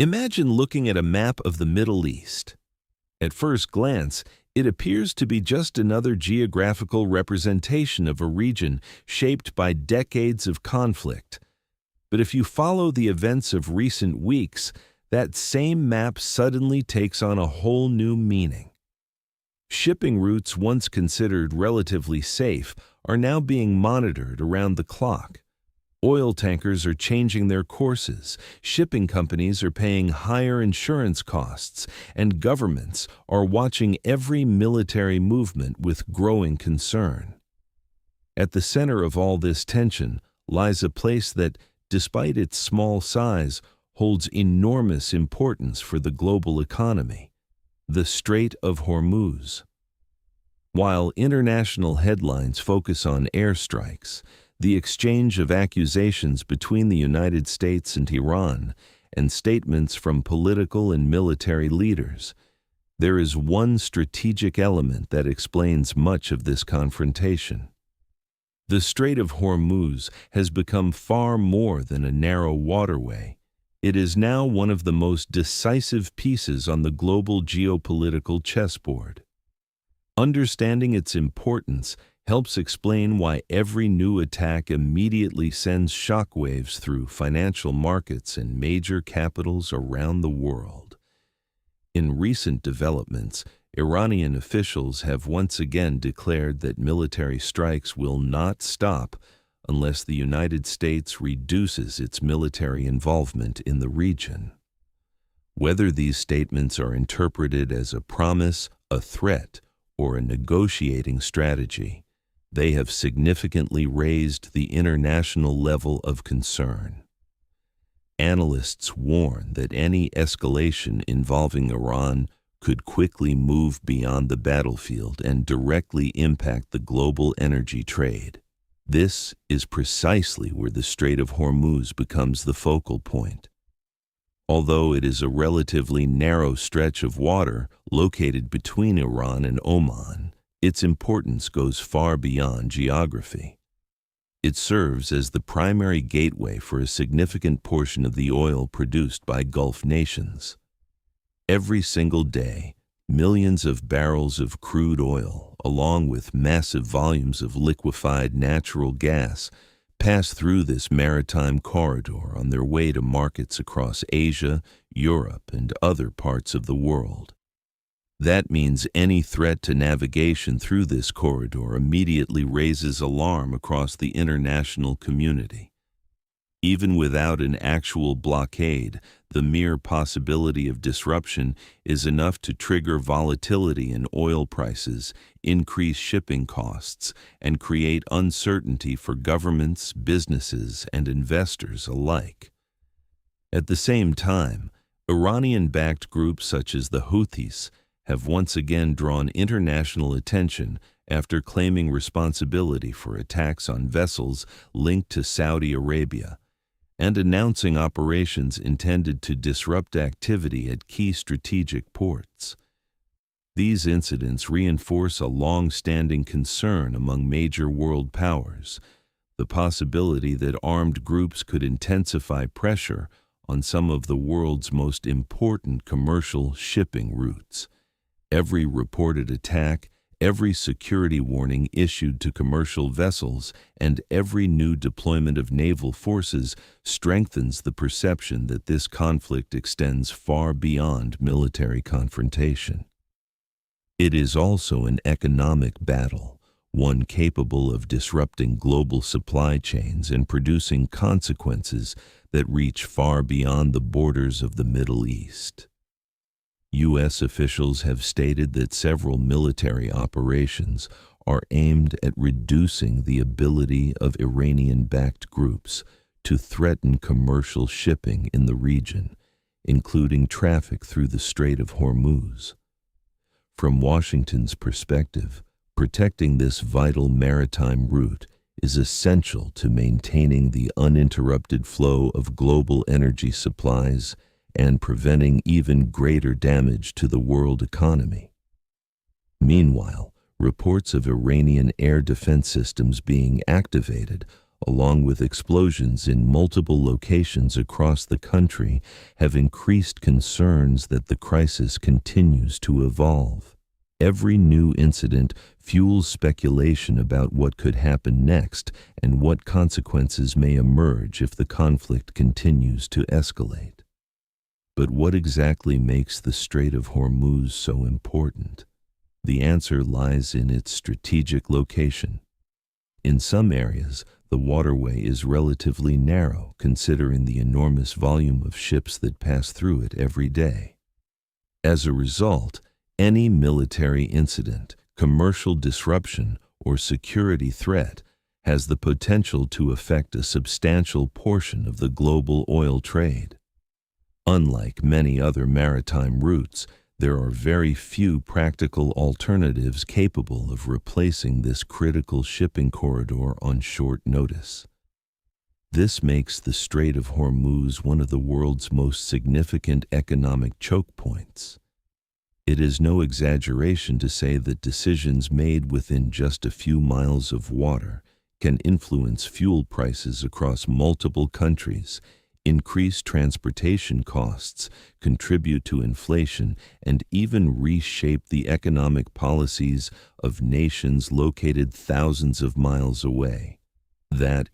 Imagine looking at a map of the Middle East. At first glance, it appears to be just another geographical representation of a region shaped by decades of conflict. But if you follow the events of recent weeks, that same map suddenly takes on a whole new meaning. Shipping routes once considered relatively safe are now being monitored around the clock. Oil tankers are changing their courses, shipping companies are paying higher insurance costs, and governments are watching every military movement with growing concern. At the center of all this tension lies a place that, despite its small size, holds enormous importance for the global economy: the Strait of Hormuz. While international headlines focus on airstrikes, the exchange of accusations between the United States and Iran, and statements from political and military leaders, there is one strategic element that explains much of this confrontation. The Strait of Hormuz has become far more than a narrow waterway. It is now one of the most decisive pieces on the global geopolitical chessboard. Understanding its importance helps explain why every new attack immediately sends shockwaves through financial markets and major capitals around the world. In recent developments, Iranian officials have once again declared that military strikes will not stop unless the United States reduces its military involvement in the region. Whether these statements are interpreted as a promise, a threat, or a negotiating strategy, they have significantly raised the international level of concern. Analysts warn that any escalation involving Iran could quickly move beyond the battlefield and directly impact the global energy trade. This is precisely where the Strait of Hormuz becomes the focal point. Although it is a relatively narrow stretch of water located between Iran and Oman, its importance goes far beyond geography. It serves as the primary gateway for a significant portion of the oil produced by Gulf nations. Every single day, millions of barrels of crude oil, along with massive volumes of liquefied natural gas, pass through this maritime corridor on their way to markets across Asia, Europe, and other parts of the world. That means any threat to navigation through this corridor immediately raises alarm across the international community. Even without an actual blockade, the mere possibility of disruption is enough to trigger volatility in oil prices, increase shipping costs, and create uncertainty for governments, businesses, and investors alike. At the same time, Iranian-backed groups such as the Houthis have once again drawn international attention after claiming responsibility for attacks on vessels linked to Saudi Arabia and announcing operations intended to disrupt activity at key strategic ports. These incidents reinforce a long-standing concern among major world powers: the possibility that armed groups could intensify pressure on some of the world's most important commercial shipping routes. Every reported attack, every security warning issued to commercial vessels, and every new deployment of naval forces strengthens the perception that this conflict extends far beyond military confrontation. It is also an economic battle, one capable of disrupting global supply chains and producing consequences that reach far beyond the borders of the Middle East. U.S. officials have stated that several military operations are aimed at reducing the ability of Iranian-backed groups to threaten commercial shipping in the region, including traffic through the Strait of Hormuz. From Washington's perspective, protecting this vital maritime route is essential to maintaining the uninterrupted flow of global energy supplies and preventing even greater damage to the world economy. Meanwhile, reports of Iranian air defense systems being activated along with explosions in multiple locations across the country, have increased concerns that the crisis continues to evolve. Every new incident fuels speculation about what could happen next and what consequences may emerge if the conflict continues to escalate. But what exactly makes the Strait of Hormuz so important? The answer lies in its strategic location. In some areas, the waterway is relatively narrow, considering the enormous volume of ships that pass through it every day. As a result, any military incident, commercial disruption, or security threat has the potential to affect a substantial portion of the global oil trade. Unlike many other maritime routes, there are very few practical alternatives capable of replacing this critical shipping corridor on short notice. This makes the Strait of Hormuz one of the world's most significant economic choke points. It is no exaggeration to say that decisions made within just a few miles of water can influence fuel prices across multiple countries, increase transportation costs, contribute to inflation, and even reshape the economic policies of nations located thousands of miles away. That